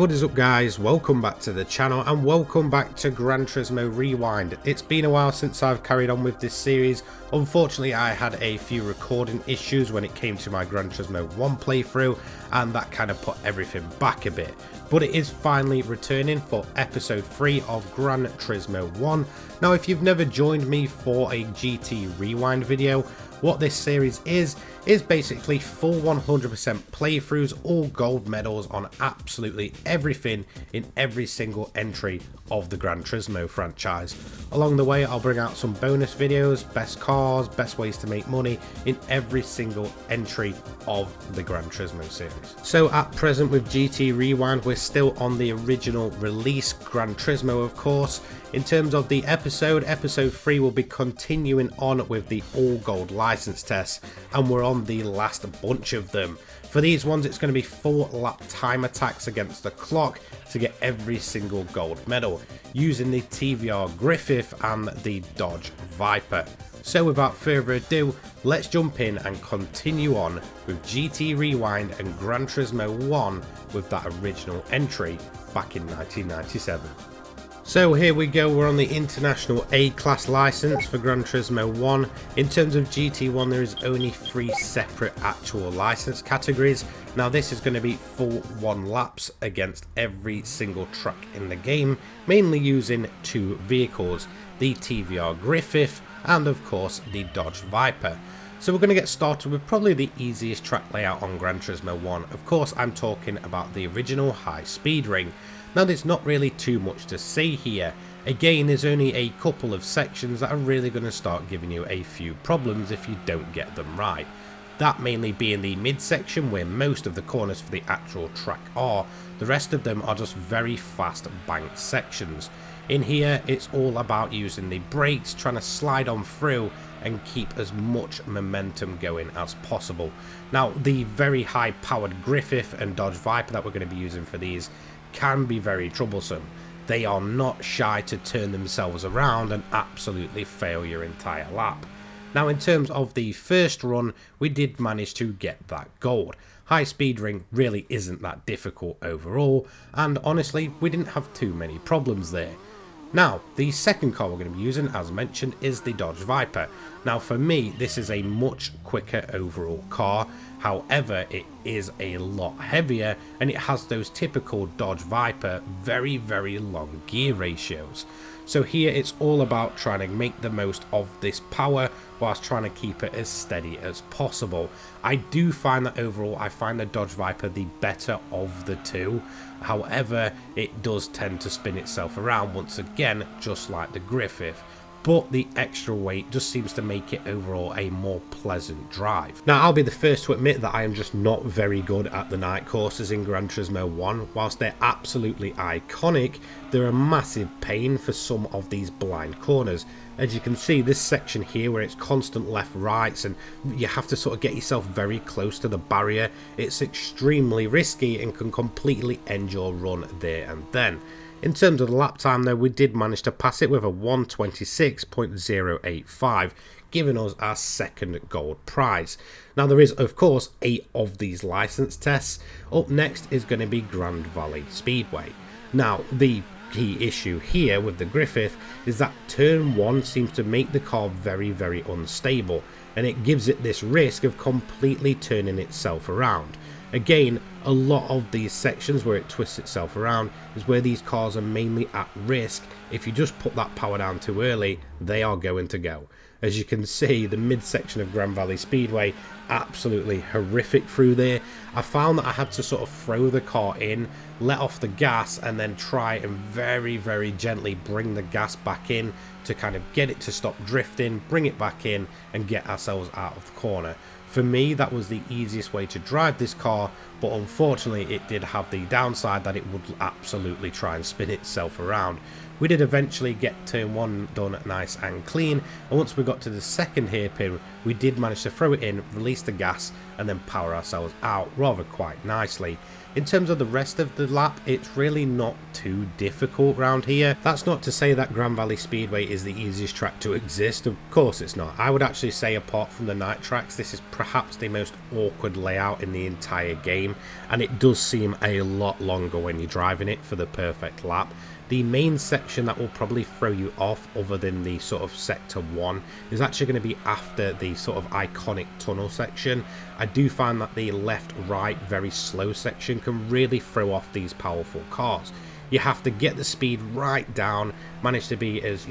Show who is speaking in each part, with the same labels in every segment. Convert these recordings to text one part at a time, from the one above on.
Speaker 1: what is up guys, welcome back to the channel and welcome back to Gran Turismo Rewind. It's been a while since I've carried on with this series. Unfortunately I had a few recording issues when it came to my Gran Turismo 1 playthrough and that kind of put everything back a bit. But it is finally returning for episode 3 of Gran Turismo 1. Now if you've never joined me for a GT Rewind video, what this series is basically full 100% playthroughs, all gold medals on absolutely everything in every single entry of the Gran Turismo franchise. Along the way I'll bring out some bonus videos, best cars, best ways to make money in every single entry of the Gran Turismo series. So at present with GT Rewind we're still on the original release Gran Turismo of course. In terms of the episode 3 will be continuing on with the all gold license tests and we're on the last bunch of them. For these ones it's going to be full lap time attacks against the clock to get every single gold medal using the TVR Griffith and the Dodge Viper. So without further ado, let's jump in and continue on with GT Rewind and Gran Turismo 1 with that original entry back in 1997. So here we go, we're on the International A-Class license for Gran Turismo 1. In terms of GT1 there is only 3 separate actual license categories. Now this is going to be full 1 laps against every single track in the game, mainly using 2 vehicles, the TVR Griffith and of course the Dodge Viper. So we're going to get started with probably the easiest track layout on Gran Turismo 1. Of course I'm talking about the original high speed ring. Now there's not really too much to say here. Again, there's only a couple of sections that are really going to start giving you a few problems if you don't get them right. That mainly being the midsection where most of the corners for the actual track are. The rest of them are just very fast banked sections. In here it's all about using the brakes, trying to slide on through and keep as much momentum going as possible. Now the very high powered Griffith and Dodge Viper that we're going to be using for these can be very troublesome. They are not shy to turn themselves around and absolutely fail your entire lap. Now in terms of the first run we did manage to get that gold. High speed ring really isn't that difficult overall and honestly we didn't have too many problems there. Now, the second car we're going to be using, as mentioned, is the Dodge Viper. Now, for me, this is a much quicker overall car. However, it is a lot heavier and it has those typical Dodge Viper very, very long gear ratios. So here it's all about trying to make the most of this power whilst trying to keep it as steady as possible. I do find that overall I find the Dodge Viper the better of the two. However, it does tend to spin itself around once again just like the Griffith. But the extra weight just seems to make it overall a more pleasant drive. Now I'll be the first to admit that I am just not very good at the night courses in Gran Turismo 1. Whilst they're absolutely iconic, they're a massive pain for some of these blind corners. As you can see, this section here where it's constant left rights and you have to sort of get yourself very close to the barrier, it's extremely risky and can completely end your run there and then. In terms of the lap time though, we did manage to pass it with a 1:26.085, giving us our second gold prize. Now there is of course 8 of these license tests. Up next is going to be Grand Valley Speedway. Now the key issue here with the Griffith is that turn 1 seems to make the car very, very unstable and it gives it this risk of completely turning itself around. Again, a lot of these sections where it twists itself around is where these cars are mainly at risk. If you just put that power down too early, they are going to go. As you can see, the midsection of Grand Valley Speedway, absolutely horrific through there. I found that I had to sort of throw the car in, let off the gas, and then try and very, very gently bring the gas back in to kind of get it to stop drifting, bring it back in, and get ourselves out of the corner. For me, that was the easiest way to drive this car, but unfortunately it did have the downside that it would absolutely try and spin itself around. We did eventually get turn 1 done nice and clean, and once we got to the second hairpin, we did manage to throw it in, release the gas, and then power ourselves out rather quite nicely. In terms of the rest of the lap, it's really not too difficult round here. That's not to say that Grand Valley Speedway is the easiest track to exist, of course it's not. I would actually say, apart from the night tracks, this is perhaps the most awkward layout in the entire game, and it does seem a lot longer when you're driving it for the perfect lap. The main section that will probably throw you off, other than the sort of sector 1, is actually going to be after the sort of iconic tunnel section. I do find that the left-right very slow section can really throw off these powerful cars. You have to get the speed right down, manage to be as,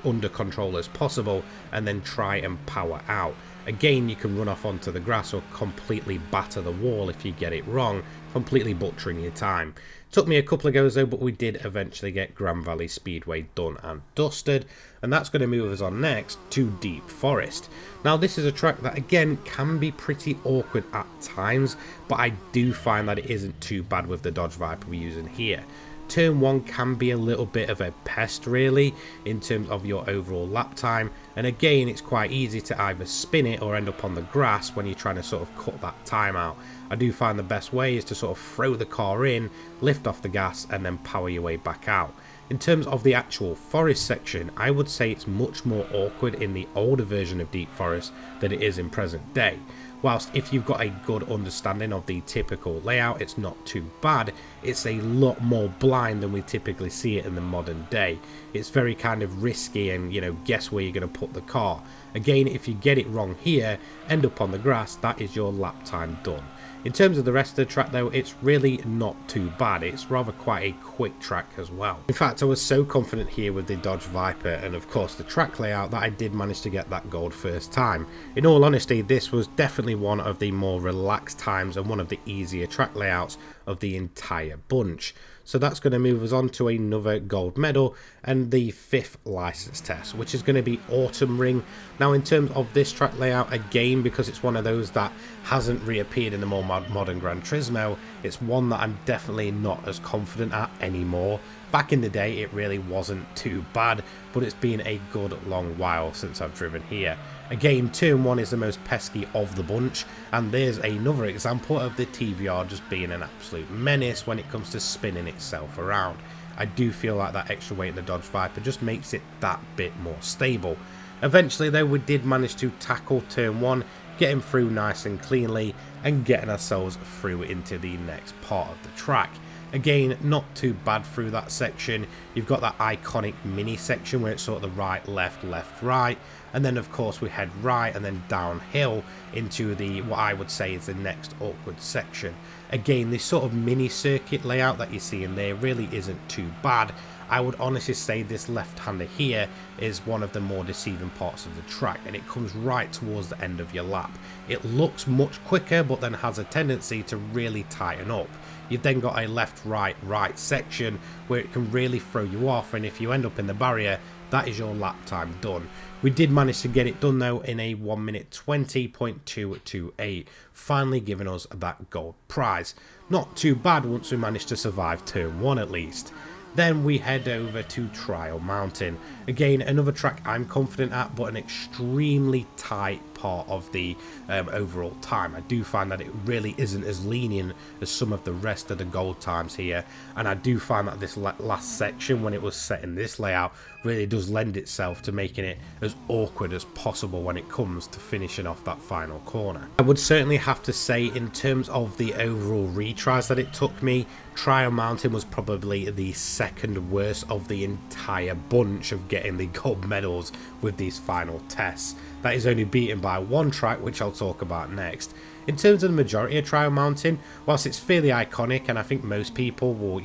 Speaker 1: under control as possible, and then try and power out. Again, you can run off onto the grass or completely batter the wall if you get it wrong, completely butchering your time. Took me a couple of goes though, but we did eventually get Grand Valley Speedway done and dusted, and that's going to move us on next to Deep Forest. Now this is a track that again can be pretty awkward at times, but I do find that it isn't too bad with the Dodge Viper we're using here. Turn 1 can be a little bit of a pest really in terms of your overall lap time, and again it's quite easy to either spin it or end up on the grass when you're trying to sort of cut that time out. I do find the best way is to sort of throw the car in, lift off the gas, and then power your way back out. In terms of the actual forest section, I would say it's much more awkward in the older version of Deep Forest than it is in present day. Whilst if you've got a good understanding of the typical layout, it's not too bad, it's a lot more blind than we typically see it in the modern day. It's very kind of risky and, guess where you're going to put the car. Again, if you get it wrong here, end up on the grass, that is your lap time done. In terms of the rest of the track though, it's really not too bad. It's rather quite a quick track as well. In fact, I was so confident here with the Dodge Viper and of course the track layout that I did manage to get that gold first time. In all honesty, this was definitely one of the more relaxed times and one of the easier track layouts of the entire bunch. So that's going to move us on to another gold medal and the 5th license test, which is going to be Autumn Ring. Now in terms of this track layout, again, because it's one of those that hasn't reappeared in the more modern Gran Turismo, it's one that I'm definitely not as confident at anymore. Back in the day it really wasn't too bad, but it's been a good long while since I've driven here. Again, turn 1 is the most pesky of the bunch, and there's another example of the TVR just being an absolute menace when it comes to spinning itself around. I do feel like that extra weight in the Dodge Viper just makes it that bit more stable. Eventually though, we did manage to tackle turn 1, getting through nice and cleanly, and getting ourselves through into the next part of the track. Again, not too bad through that section. You've got that iconic mini section where it's sort of the right, left, left, right. And then of course we head right and then downhill into the, what I would say is the next awkward section. Again, this sort of mini circuit layout that you see in there really isn't too bad. I would honestly say this left-hander here is one of the more deceiving parts of the track, and it comes right towards the end of your lap. It looks much quicker, but then has a tendency to really tighten up. You've then got a left, right, right section where it can really throw you off, and if you end up in the barrier, that is your lap time done. We did manage to get it done though in a 1 minute 20.228, finally giving us that gold prize. Not too bad once we managed to survive turn 1 at least. Then we head over to Trial Mountain. Again, another track I'm confident at, but an extremely tight part of the overall time. I do find that it really isn't as lenient as some of the rest of the gold times here, and I do find that this last section, when it was set in this layout, really does lend itself to making it as awkward as possible when it comes to finishing off that final corner. I would certainly have to say, in terms of the overall retries that it took me, Trial Mountain was probably the second worst of the entire bunch of getting the gold medals with these final tests. That is only beaten by one track, which I'll talk about next. In terms of the majority of Trial Mountain, whilst it's fairly iconic, and I think most people will,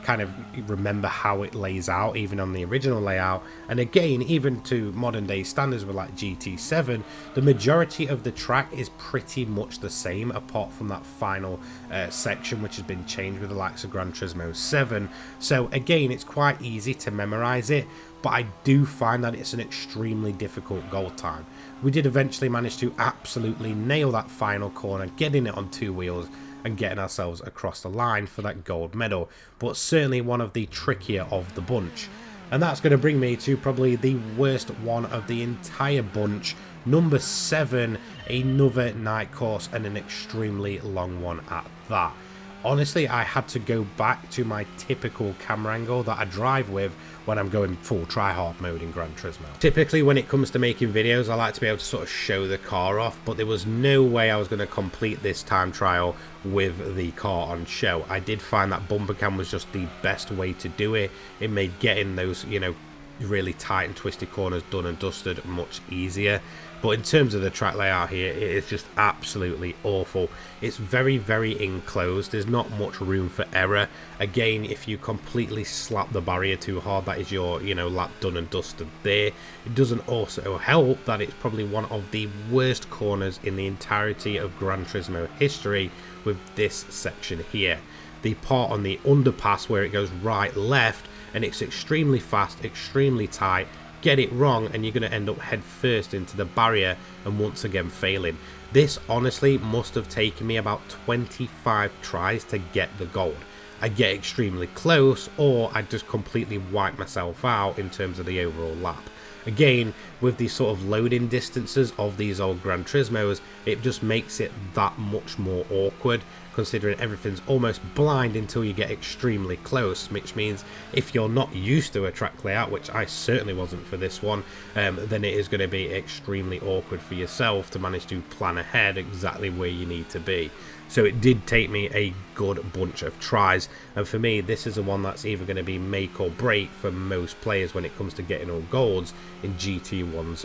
Speaker 1: kind of remember how it lays out, even on the original layout, and again, even to modern day standards with like GT7, the majority of the track is pretty much the same, apart from that final section, which has been changed with the likes of Gran Turismo 7. So again, it's quite easy to memorize it, but I do find that it's an extremely difficult goal time. We did eventually manage to absolutely nail that final corner, getting it on two wheels and getting ourselves across the line for that gold medal, but certainly one of the trickier of the bunch. And that's going to bring me to probably the worst one of the entire bunch, number 7, another night course, and an extremely long one at that. honestly, I had to go back to my typical camera angle that I drive with when I'm going full try-hard mode in Gran Turismo. Typically, when it comes to making videos, I like to be able to sort of show the car off, but there was no way I was going to complete this time trial with the car on show. I did find that bumper cam was just the best way to do it. It made getting those, you know, really tight and twisty corners done and dusted much easier. But in terms of the track layout here, it is just absolutely awful. It's very, very enclosed. There's not much room for error. Again, if you completely slap the barrier too hard, that is your, you know, lap done and dusted there. It doesn't also help that it's probably one of the worst corners in the entirety of Gran Turismo history with this section here. The part on the underpass where it goes right, left, and it's extremely fast, extremely tight. Get it wrong and you're going to end up head first into the barrier and once again failing. This honestly must have taken me about 25 tries to get the gold. I get extremely close, or I just completely wipe myself out in terms of the overall lap. Again, with the sort of loading distances of these old Gran Turismos, it just makes it that much more awkward, considering everything's almost blind until you get extremely close, which means if you're not used to a track layout, which I certainly wasn't for this one, then it is going to be extremely awkward for yourself to manage to plan ahead exactly where you need to be. So it did take me a good bunch of tries, and for me this is the one that's either going to be make or break for most players when it comes to getting all golds in GT1's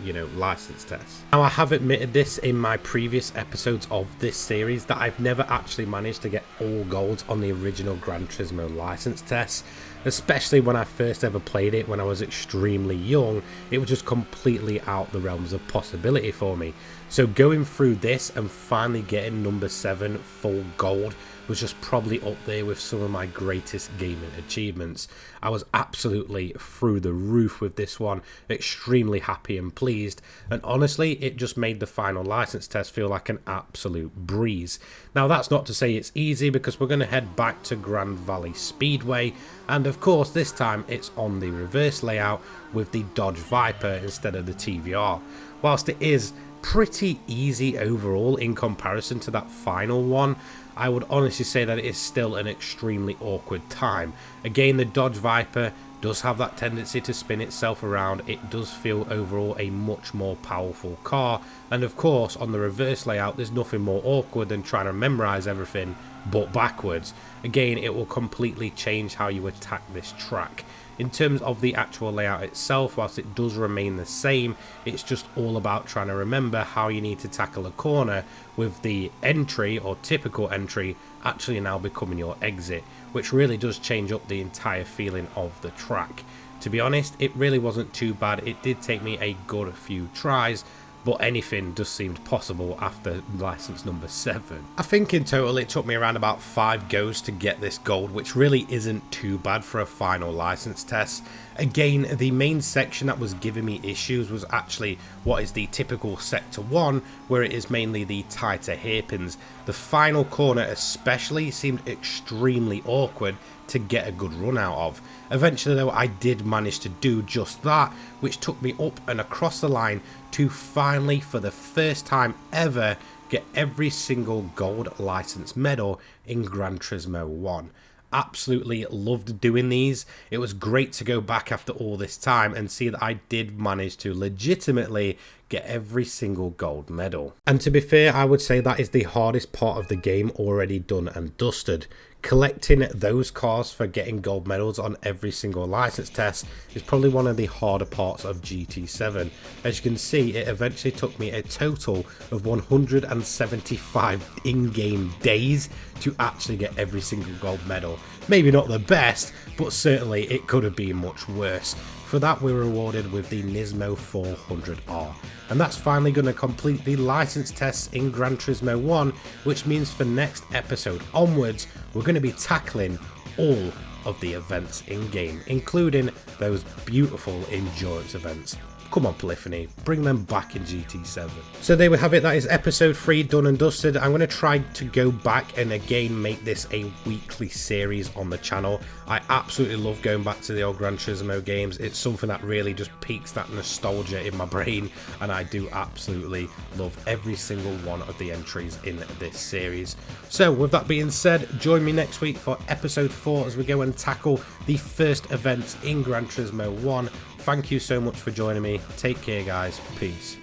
Speaker 1: you know, license tests. Now I have admitted this in my previous episodes of this series that I've never actually managed to get all golds on the original Gran Turismo license tests, especially when I first ever played it when I was extremely young. It was just completely out the realms of possibility for me. So going through this and finally getting number 7 full gold was just probably up there with some of my greatest gaming achievements. I was absolutely through the roof with this one, extremely happy and pleased, and honestly it just made the final license test feel like an absolute breeze. Now that's not to say it's easy, because we're going to head back to Grand Valley Speedway, and of course this time it's on the reverse layout with the Dodge Viper instead of the TVR. Whilst it is pretty easy overall in comparison to that final one, I would honestly say that it is still an extremely awkward time. Again, the Dodge Viper does have that tendency to spin itself around. It does feel overall a much more powerful car, and of course on the reverse layout there's nothing more awkward than trying to memorize everything but backwards. Again, it will completely change how you attack this track. In terms of the actual layout itself, whilst it does remain the same, it's just all about trying to remember how you need to tackle a corner, with the entry or typical entry actually now becoming your exit, which really does change up the entire feeling of the track. To be honest, it really wasn't too bad. It did take me a good few tries, but anything just seemed possible after license number 7. I think in total it took me around about 5 goes to get this gold, which really isn't too bad for a final license test. Again, the main section that was giving me issues was actually what is the typical sector 1, where it is mainly the tighter hairpins. The final corner especially seemed extremely awkward to get a good run out of. Eventually though, I did manage to do just that, which took me up and across the line to finally, for the first time ever, get every single gold license medal in Gran Turismo 1. Absolutely loved doing these. It was great to go back after all this time and see that I did manage to legitimately get every single gold medal. And to be fair, I would say that is the hardest part of the game already done and dusted. Collecting those cars for getting gold medals on every single license test is probably one of the harder parts of GT7. As you can see, it eventually took me a total of 175 in-game days to actually get every single gold medal. Maybe not the best, but certainly it could have been much worse. For that, we were rewarded with the Nismo 400R, and that's finally going to complete the license tests in Gran Turismo 1, which means for next episode onwards, we're going to be tackling all of the events in game, including those beautiful endurance events. Come on, Polyphony, bring them back in GT7. So there we have it, that is episode 3 done and dusted. I'm going to try to go back and again make this a weekly series on the channel. I absolutely love going back to the old Gran Turismo games. It's something that really just piques that nostalgia in my brain, and I do absolutely love every single one of the entries in this series. So with that being said, join me next week for episode 4 as we go and tackle the first events in Gran Turismo 1. Thank you so much for joining me. Take care, guys. Peace.